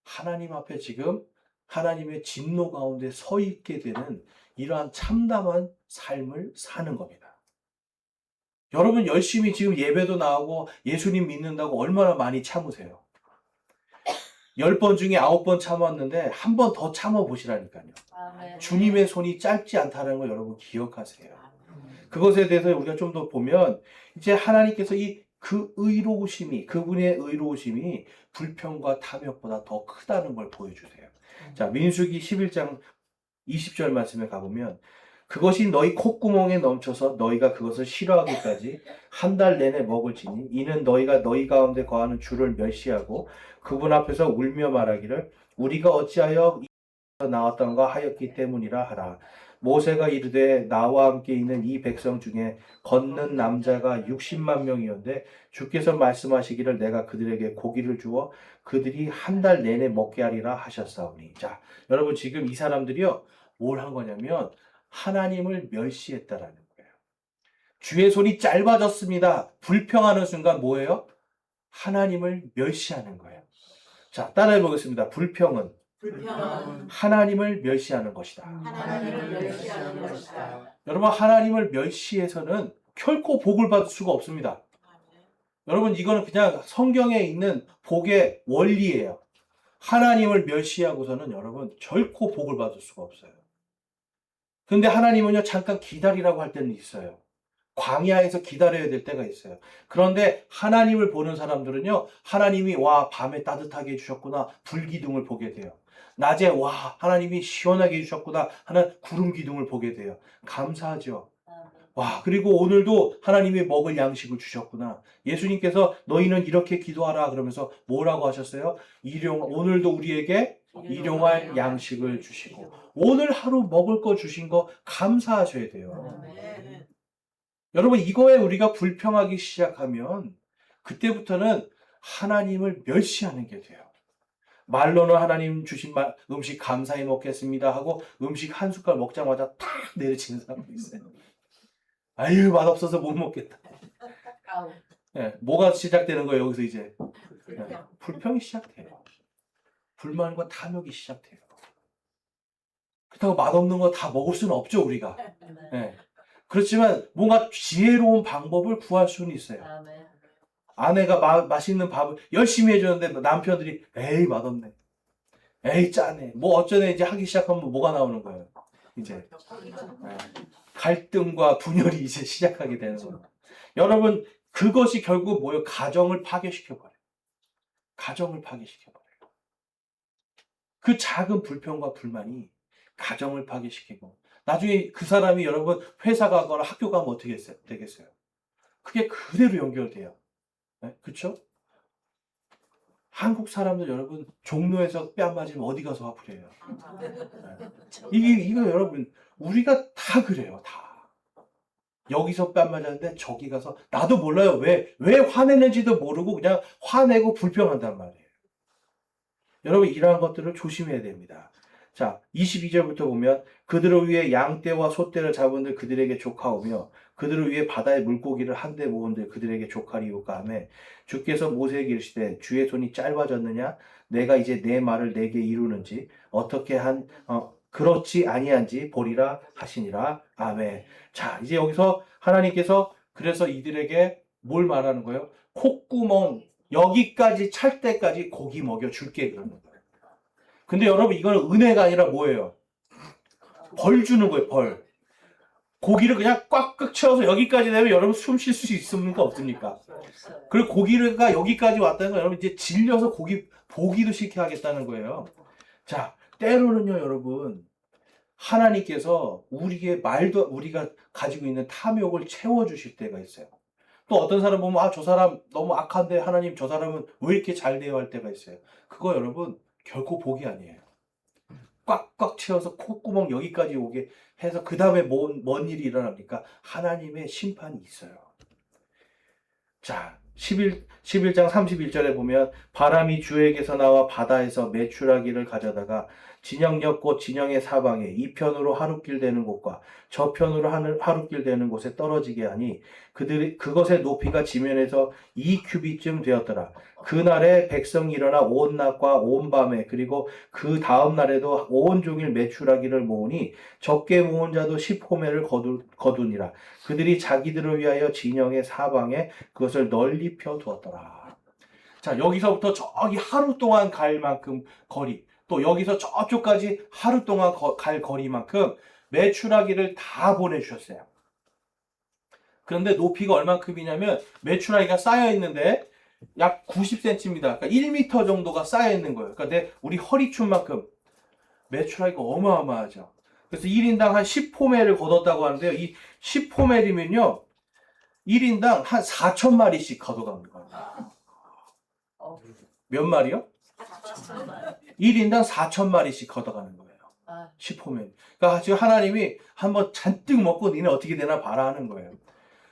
하나님 앞에 지금 하나님의 진노 가운데 서 있게 되는 이러한 참담한 삶을 사는 겁니다. 여러분, 열심히 지금 예배도 나오고 예수님 믿는다고 얼마나 많이 참으세요? 10번 중에 9번 참았는데 한 번 더 참아보시라니까요. 주님의 손이 짧지 않다는 걸 여러분 기억하세요. 그것에 대해서 우리가 좀 더 보면 이제 하나님께서 그 의로우심이, 그분의 의로우심이 불평과 탐욕보다 더 크다는 걸 보여주세요. 자, 민수기 11장 20절 말씀에 가보면 그것이 너희 콧구멍에 넘쳐서 너희가 그것을 싫어하기까지 한 달 내내 먹을지니 이는 너희가 너희 가운데 거하는 주를 멸시하고 그분 앞에서 울며 말하기를 우리가 어찌하여 나왔던가 하였기 때문이라 하라. 모세가 이르되 나와 함께 있는 이 백성 중에 걷는 남자가 60만 명이었는데 주께서 말씀하시기를 내가 그들에게 고기를 주어 그들이 한 달 내내 먹게 하리라 하셨사오니. 자, 여러분, 지금 이 사람들이요 뭘 한 거냐면 하나님을 멸시했다라는 거예요. 주의 손이 짧아졌습니다. 불평하는 순간 뭐예요? 하나님을 멸시하는 거예요. 자, 따라해 보겠습니다. 불평은 하나님을 멸시하는 것이다. 하나님을 멸시하는 것이다. 여러분, 하나님을 멸시해서는 결코 복을 받을 수가 없습니다. 여러분, 이거는 그냥 성경에 있는 복의 원리예요. 하나님을 멸시하고서는 여러분 결코 복을 받을 수가 없어요. 근데 하나님은요, 잠깐 기다리라고 할 때는 있어요. 광야에서 기다려야 될 때가 있어요. 그런데 하나님을 보는 사람들은요, 하나님이 와 밤에 따뜻하게 해주셨구나 불기둥을 보게 돼요. 낮에 와 하나님이 시원하게 해주셨구나 하는 구름 기둥을 보게 돼요. 감사하죠. 와, 그리고 오늘도 하나님이 먹을 양식을 주셨구나. 예수님께서 너희는 이렇게 기도하라 그러면서 뭐라고 하셨어요? 오늘도 우리에게 일용할 양식을 주시고 오늘 하루 먹을 거 주신 거 감사하셔야 돼요. 여러분, 이거에 우리가 불평하기 시작하면 그때부터는 하나님을 멸시하는 게 돼요. 말로는 하나님 주신 음식 감사히 먹겠습니다 하고 음식 한 숟갈 먹자마자 탁 내려치는 사람도 있어요. 아유, 맛없어서 못 먹겠다. 네, 뭐가 시작되는 거예요? 여기서 이제 불평이 시작돼요. 불만과 탐욕이 시작돼요. 그렇다고 맛없는 거 다 먹을 수는 없죠, 우리가. 네. 그렇지만 뭔가 지혜로운 방법을 구할 수는 있어요. 아내가 맛있는 밥을 열심히 해주는데 남편들이 에이 맛없네, 에이 짜네, 뭐 어쩌네 이제 하기 시작하면 뭐가 나오는 거예요? 이제 갈등과 분열이 이제 시작하게 되는 거예요. 여러분, 그것이 결국 뭐예요? 가정을 파괴시켜버려요. 가정을 파괴시켜버려요. 그 작은 불평과 불만이 가정을 파괴시키고 나중에 그 사람이 여러분 회사 가거나 학교 가면 어떻게 되겠어요? 그게 그대로 연결돼요. 네? 그렇죠? 한국 사람들 여러분 종로에서 뺨 맞으면 어디 가서 화풀이해요? 네. 이거 여러분 우리가 다 그래요. 다. 여기서 뺨 맞았는데 저기 가서 나도 몰라요. 왜 화내는지도 모르고 그냥 화내고 불평한단 말이에요. 여러분, 이러한 것들을 조심해야 됩니다. 자, 22절부터 보면 그들을 위해 양떼와 소떼를 잡은들 그들에게 조카오며 그들을 위해 바다의 물고기를 한데 모은들 그들에게 조카리오까 하며 주께서 모세에게 이르시되 주의 손이 짧아졌느냐 내가 이제 내 말을 내게 이루는지 어떻게 그렇지 아니한지 보리라 하시니라. 아멘. 자, 이제 여기서 하나님께서 그래서 이들에게 뭘 말하는 거예요? 콧구멍 여기까지 찰 때까지 고기 먹여 줄게 그러는 거예요. 근데 여러분, 이거는 은혜가 아니라 뭐예요? 벌 주는 거예요, 벌. 고기를 그냥 꽉꽉 채워서 여기까지 되면 여러분 숨 쉴 수 있습니까? 없습니까? 그리고 고기가 여기까지 왔다는 건 여러분 이제 질려서 보기도 싫게 하겠다는 거예요. 자, 때로는요, 여러분. 하나님께서 우리가 가지고 있는 탐욕을 채워주실 때가 있어요. 또 어떤 사람 보면, 아, 저 사람 너무 악한데 하나님 저 사람은 왜 이렇게 잘 돼요? 할 때가 있어요. 그거 여러분, 결코 복이 아니에요. 꽉꽉 채워서 콧구멍 여기까지 오게 해서 그 다음에 뭔 일이 일어납니까? 하나님의 심판이 있어요. 자, 11장 31절에 보면 바람이 주에게서 나와 바다에서 메추라기를 가져다가 진영역 곧 진영의 사방에 이편으로 하룻길 되는 곳과 저편으로 하룻길 되는 곳에 떨어지게 하니 그것의 높이가 지면에서 2규빗쯤 되었더라. 그날에 백성이 일어나 온 낮과 온 밤에 그리고 그 다음 날에도 온종일 메추라기를 모으니 적게 모은 자도 10호멜을 거두니라. 그들이 자기들을 위하여 진영의 사방에 그것을 널리 펴 두었더라. 자, 여기서부터 저기 하루 동안 갈 만큼 거리, 또 여기서 저쪽까지 하루 동안 갈 거리만큼 메추라기를 다 보내주셨어요. 그런데 높이가 얼만큼이냐면 메추라기가 쌓여 있는데 약 90cm입니다. 그러니까 1m 정도가 쌓여 있는 거예요. 그러니까 우리 허리춤만큼 메추라기가 어마어마하죠. 그래서 1인당 한 10호멜을 걷었다고 하는데요. 이 10호멜이면요. 1인당 한 4,000마리씩 걷어가는 거예요. 몇 마리요? 1인당 4,000마리씩 걷어가는 거예요. 10호멜. 그러니까 지금 하나님이 한번 잔뜩 먹고 니네 어떻게 되나 봐라 하는 거예요.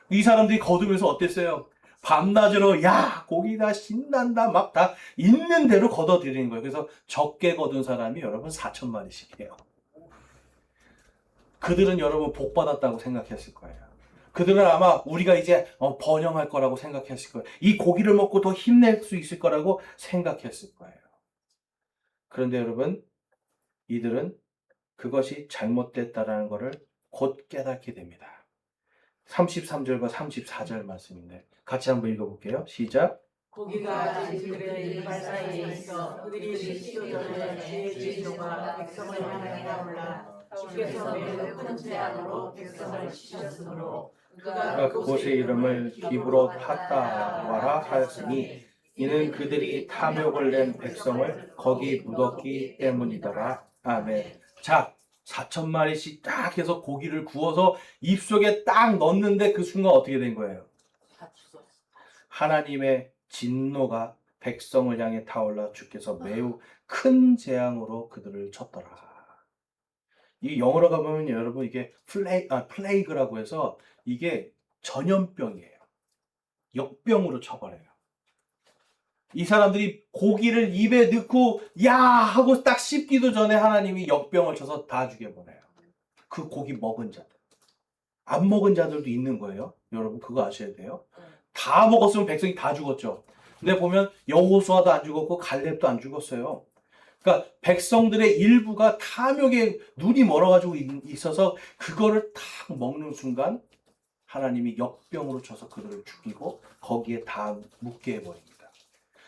이 사람들이 거두면서 어땠어요? 밤낮으로 야 고기다 신난다 막 다 있는 대로 걷어들이는 거예요. 그래서 적게 거둔 사람이 여러분 4,000마리씩 해요. 그들은 여러분 복 받았다고 생각했을 거예요. 그들은 아마 우리가 이제 번영할 거라고 생각했을 거예요. 이 고기를 먹고 더 힘낼 수 있을 거라고 생각했을 거예요. 그런데 여러분 이들은 그것이 잘못됐다라는 것을 곧 깨닫게 됩니다. 33절과 34절 말씀인데 같이 한번 읽어볼게요. 시작. 고기가 아직 그들의 이빨 사이에 있어 그들이 식기도 전에 주의 진노가 백성을 향하여 나올라 주께서 매우 큰 재앙으로 백성을 치셨으므로 그가 그곳의 이름을 기브롯 핫다와라 하였으니 이는 그들이 탐욕을 낸 백성을 거기 묻었기 때문이더라. 아멘. 자, 4,000마리씩 딱 해서 고기를 구워서 입속에 딱 넣는데 그 순간 어떻게 된 거예요? 하나님의 진노가 백성을 향해 타올라 주께서 매우 큰 재앙으로 그들을 쳤더라. 이 영어로 가보면 여러분 이게 플레이그라고 해서 이게 전염병이에요. 역병으로 쳐버려요. 이 사람들이 고기를 입에 넣고 야 하고 딱 씹기도 전에 하나님이 역병을 쳐서 다 죽여버려요. 그 고기 먹은 자들. 안 먹은 자들도 있는 거예요. 여러분 그거 아셔야 돼요. 다 먹었으면 백성이 다 죽었죠. 근데 보면 여호수아도 안 죽었고 갈렙도 안 죽었어요. 그러니까 백성들의 일부가 탐욕에 눈이 멀어가지고 있어서 그거를 딱 먹는 순간 하나님이 역병으로 쳐서 그들을 죽이고 거기에 다 묻게 해버립니다.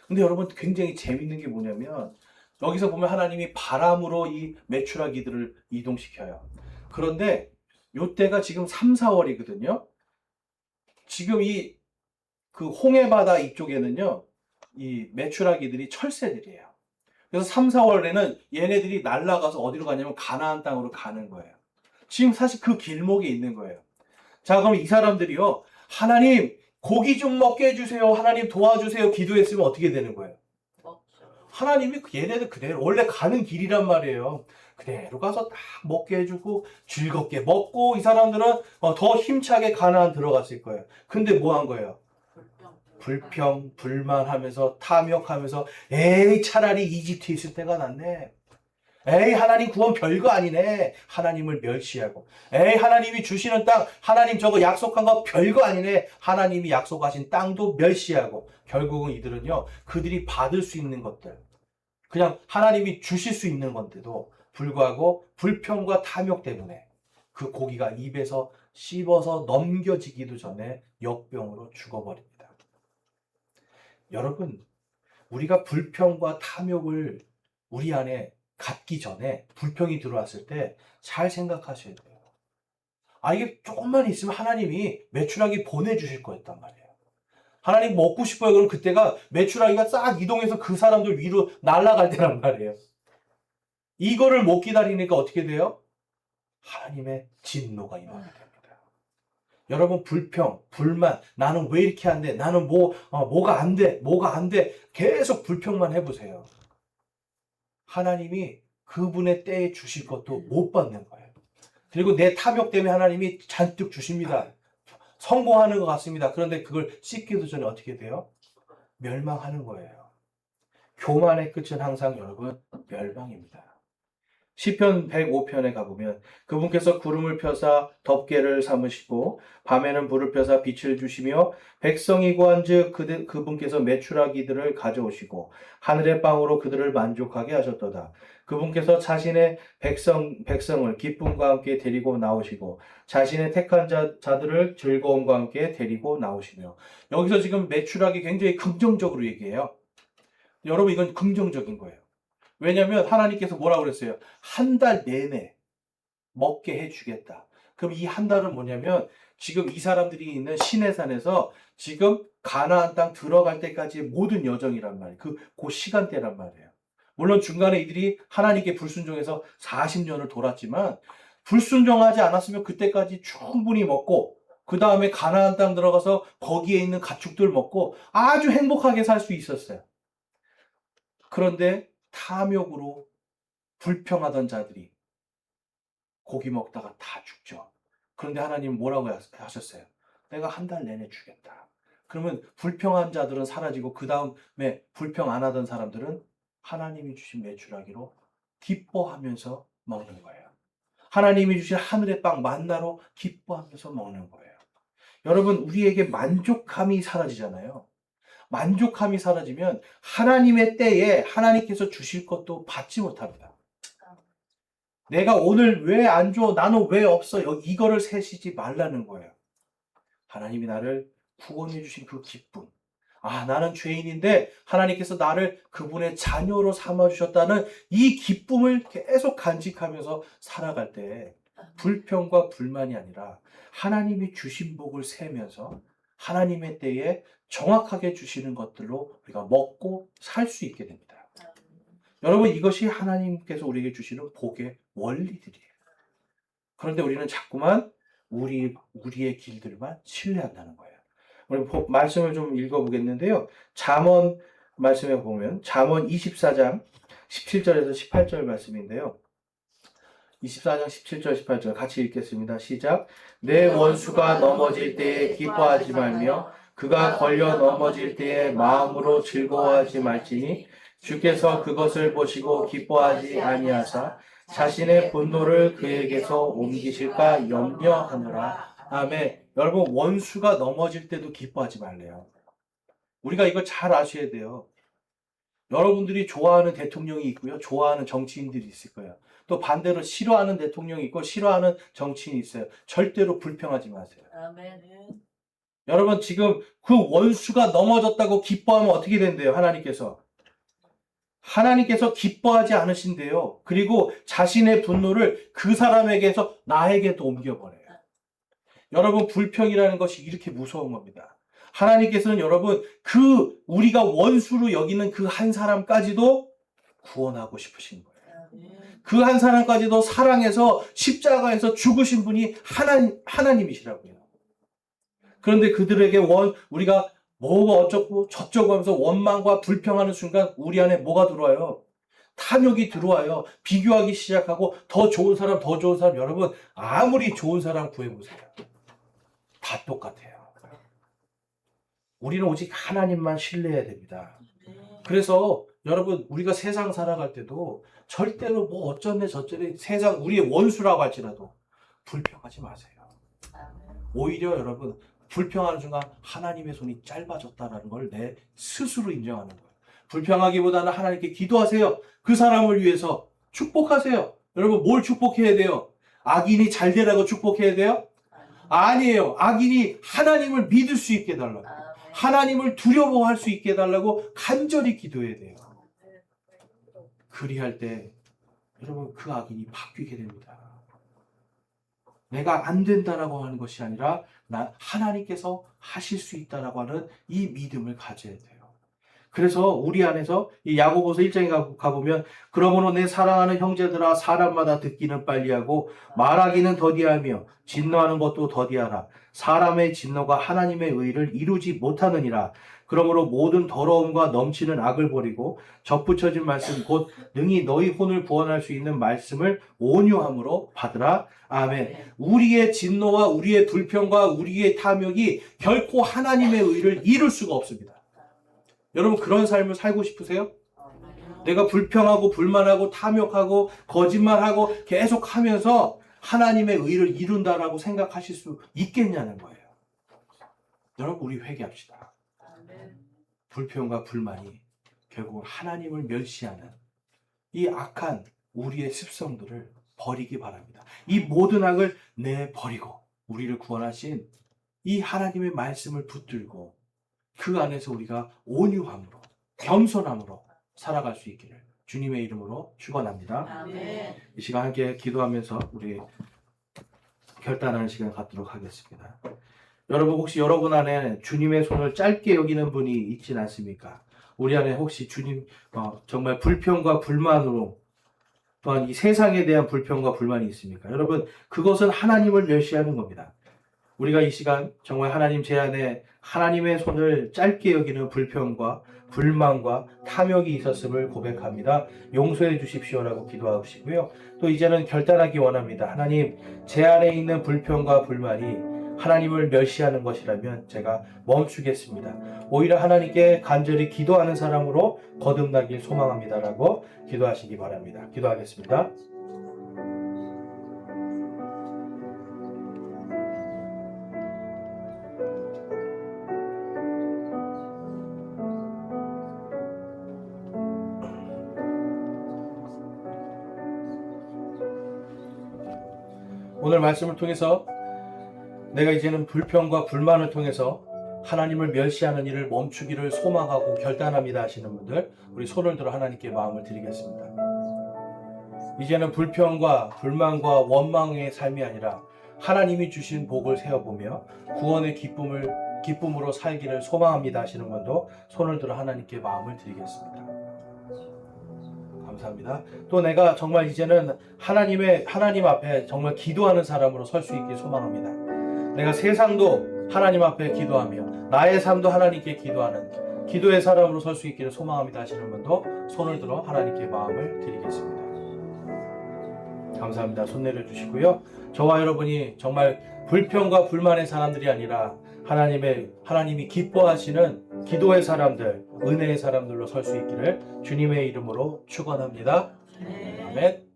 근데 여러분 굉장히 재밌는 게 뭐냐면 여기서 보면 하나님이 바람으로 이 메추라기들을 이동시켜요. 그런데 요때가 지금 3, 4월이거든요. 지금 그 홍해바다 이쪽에는요, 이 메추라기들이 철새들이에요. 그래서 3, 4월에는 얘네들이 날아가서 어디로 가냐면 가나안 땅으로 가는 거예요. 지금 사실 그 길목에 있는 거예요. 자, 그럼 이 사람들이요, 하나님, 고기 좀 먹게 해주세요. 하나님 도와주세요. 기도했으면 어떻게 되는 거예요? 하나님이 얘네들 그대로, 원래 가는 길이란 말이에요. 그대로 가서 딱 먹게 해주고 즐겁게 먹고 이 사람들은 더 힘차게 가나안 들어갔을 거예요. 근데 뭐 한 거예요? 불평, 불만하면서 탐욕하면서 에이 차라리 이집트에 있을 때가 낫네. 에이 하나님 구원 별거 아니네. 하나님을 멸시하고 에이 하나님이 주시는 땅 하나님 저거 약속한 거 별거 아니네. 하나님이 약속하신 땅도 멸시하고 결국은 이들은요 그들이 받을 수 있는 것들 그냥 하나님이 주실 수 있는 건데도 불구하고 불평과 탐욕 때문에 그 고기가 입에서 씹어서 넘겨지기도 전에 역병으로 죽어버립니다. 여러분, 우리가 불평과 탐욕을 우리 안에 갖기 전에 불평이 들어왔을 때 잘 생각하셔야 돼요. 이게 조금만 있으면 하나님이 메추라기 보내주실 거였단 말이에요. 하나님 먹고 싶어요. 그럼 그때가 메추라기가 싹 이동해서 그 사람들 위로 날아갈 때란 말이에요. 이거를 못 기다리니까 어떻게 돼요? 하나님의 진노가 임하게 됩니다. 여러분, 불평, 불만, 나는 왜 이렇게 안 돼? 나는 뭐가 안 돼? 뭐가 안 돼? 계속 불평만 해보세요. 하나님이 그분의 때에 주실 것도 못 받는 거예요. 그리고 내 탐욕 때문에 하나님이 잔뜩 주십니다. 성공하는 것 같습니다. 그런데 그걸 씻기도 전에 어떻게 돼요? 멸망하는 거예요. 교만의 끝은 항상 여러분 멸망입니다. 시편 105편에 가보면 그분께서 구름을 펴사 덮개를 삼으시고 밤에는 불을 펴사 빛을 주시며 백성이 구한즉 그분께서 메추라기들을 가져오시고 하늘의 빵으로 그들을 만족하게 하셨도다. 그분께서 자신의 백성을 기쁨과 함께 데리고 나오시고 자신의 택한 자들을 즐거움과 함께 데리고 나오시며. 여기서 지금 메추라기 굉장히 긍정적으로 얘기해요. 여러분, 이건 긍정적인 거예요. 왜냐하면 하나님께서 뭐라고 그랬어요? 한 달 내내 먹게 해주겠다. 그럼 이 한 달은 뭐냐면 지금 이 사람들이 있는 시내산에서 지금 가나안 땅 들어갈 때까지의 모든 여정이란 말이에요. 그 시간대란 말이에요. 물론 중간에 이들이 하나님께 불순종해서 40년을 돌았지만 불순종하지 않았으면 그때까지 충분히 먹고 그 다음에 가나안 땅 들어가서 거기에 있는 가축들 먹고 아주 행복하게 살 수 있었어요. 그런데 탐욕으로 불평하던 자들이 고기 먹다가 다 죽죠. 그런데 하나님 뭐라고 하셨어요? 내가 한 달 내내 주겠다. 그러면 불평한 자들은 사라지고 그 다음에 불평 안 하던 사람들은 하나님이 주신 메추라기로 기뻐하면서 먹는 거예요. 하나님이 주신 하늘의 빵 만나로 기뻐하면서 먹는 거예요. 여러분, 우리에게 만족함이 사라지잖아요. 만족함이 사라지면 하나님의 때에 하나님께서 주실 것도 받지 못합니다. 내가 오늘 왜 안 줘? 나는 왜 없어? 이거를 세시지 말라는 거예요. 하나님이 나를 구원해 주신 그 기쁨. 나는 죄인인데 하나님께서 나를 그분의 자녀로 삼아주셨다는 이 기쁨을 계속 간직하면서 살아갈 때 불평과 불만이 아니라 하나님이 주신 복을 세면서 하나님의 때에 정확하게 주시는 것들로 우리가 먹고 살 수 있게 됩니다. 여러분, 이것이 하나님께서 우리에게 주시는 복의 원리들이에요. 그런데 우리는 자꾸만 우리의 길들만 신뢰한다는 거예요. 우리 말씀을 좀 읽어보겠는데요. 잠언 말씀에 보면 잠언 24장 17절에서 18절 말씀인데요. 24장 17절 18절 같이 읽겠습니다. 시작. 내 원수가 넘어질 때에 기뻐하지 말며 그가 걸려 넘어질 때에 마음으로 즐거워하지 말지니 주께서 그것을 보시고 기뻐하지 아니하사 자신의 분노를 그에게서 옮기실까 염려하느라. 아멘. 여러분, 원수가 넘어질 때도 기뻐하지 말래요. 우리가 이걸 잘 아셔야 돼요. 여러분들이 좋아하는 대통령이 있고요. 좋아하는 정치인들이 있을 거예요. 또 반대로 싫어하는 대통령이 있고 싫어하는 정치인이 있어요. 절대로 불평하지 마세요. 아멘. 여러분, 지금 그 원수가 넘어졌다고 기뻐하면 어떻게 된대요? 하나님께서 기뻐하지 않으신대요. 그리고 자신의 분노를 그 사람에게서 나에게도 옮겨버려요. 여러분, 불평이라는 것이 이렇게 무서운 겁니다. 하나님께서는 여러분, 우리가 원수로 여기는 그 한 사람까지도 구원하고 싶으신 거예요. 그 한 사람까지도 사랑해서 십자가에서 죽으신 분이 하나님이시라고요. 그런데 그들에게 우리가 뭐가 어쩌고 저쩌고 하면서 원망과 불평하는 순간 우리 안에 뭐가 들어와요? 탐욕이 들어와요. 비교하기 시작하고 더 좋은 사람. 여러분, 아무리 좋은 사람 구해보세요. 다 똑같아요. 우리는 오직 하나님만 신뢰해야 됩니다. 그래서 여러분, 우리가 세상 살아갈 때도 절대로 뭐 어쩌네 저쩌네 세상 우리의 원수라고 할지라도 불평하지 마세요. 오히려 여러분, 불평하는 순간 하나님의 손이 짧아졌다는 걸 내 스스로 인정하는 거예요. 불평하기보다는 하나님께 기도하세요. 그 사람을 위해서 축복하세요. 여러분, 뭘 축복해야 돼요? 악인이 잘 되라고 축복해야 돼요? 아니에요. 악인이 하나님을 믿을 수 있게 해달라고, 하나님을 두려워할 수 있게 해달라고 간절히 기도해야 돼요. 그리할 때 여러분, 그 악인이 바뀌게 됩니다. 내가 안 된다라고 하는 것이 아니라 하나님께서 하실 수 있다라고 하는 이 믿음을 가져야 돼요. 그래서 우리 안에서 이 야고보서 1장에 가보면 그러므로 내 사랑하는 형제들아 사람마다 듣기는 빨리하고 말하기는 더디하며 진노하는 것도 더디하라. 사람의 진노가 하나님의 의를 이루지 못하느니라. 그러므로 모든 더러움과 넘치는 악을 버리고 접붙여진 말씀 곧 능히 너희 혼을 구원할 수 있는 말씀을 온유함으로 받으라. 아멘. 우리의 진노와 우리의 불평과 우리의 탐욕이 결코 하나님의 의를 이룰 수가 없습니다. 여러분 그런 삶을 살고 싶으세요? 내가 불평하고 불만하고 탐욕하고 거짓말하고 계속 하면서 하나님의 의를 이룬다라고 생각하실 수 있겠냐는 거예요. 여러분 우리 회개합시다. 불평과 불만이 결국 하나님을 멸시하는 이 악한 우리의 습성들을 버리기 바랍니다. 이 모든 악을 내버리고 우리를 구원하신 이 하나님의 말씀을 붙들고 그 안에서 우리가 온유함으로 겸손함으로 살아갈 수 있기를 주님의 이름으로 축원합니다. 아멘. 이 시간 함께 기도하면서 우리 결단하는 시간 갖도록 하겠습니다. 여러분 혹시 여러분 안에 주님의 손을 짧게 여기는 분이 있진 않습니까? 우리 안에 혹시 주님 정말 불평과 불만으로 또한 이 세상에 대한 불평과 불만이 있습니까? 여러분 그것은 하나님을 멸시하는 겁니다. 우리가 이 시간 정말 하나님 제 안에 하나님의 손을 짧게 여기는 불평과 불만과 탐욕이 있었음을 고백합니다. 용서해 주십시오라고 기도하시고요. 또 이제는 결단하기 원합니다. 하나님 제 안에 있는 불평과 불만이 하나님을 멸시하는 것이라면 제가 멈추겠습니다. 오히려 하나님께 간절히 기도하는 사람으로 거듭나길 소망합니다라고 기도하시기 바랍니다. 기도하겠습니다. 오늘 말씀을 통해서 내가 이제는 불평과 불만을 통해서 하나님을 멸시하는 일을 멈추기를 소망하고 결단합니다 하시는 분들 우리 손을 들어 하나님께 마음을 드리겠습니다. 이제는 불평과 불만과 원망의 삶이 아니라 하나님이 주신 복을 세어보며 구원의 기쁨으로 살기를 소망합니다 하시는 분도 손을 들어 하나님께 마음을 드리겠습니다. 감사합니다. 또 내가 정말 이제는 하나님 앞에 정말 기도하는 사람으로 설 수 있길 소망합니다. 내가 세상도 하나님 앞에 기도하며 나의 삶도 하나님께 기도하는 기도의 사람으로 설 수 있기를 소망합니다 하시는 분도 손을 들어 하나님께 마음을 드리겠습니다. 감사합니다. 손 내려주시고요. 저와 여러분이 정말 불평과 불만의 사람들이 아니라 하나님이 기뻐하시는 기도의 사람들, 은혜의 사람들로 설 수 있기를 주님의 이름으로 축원합니다. 아멘.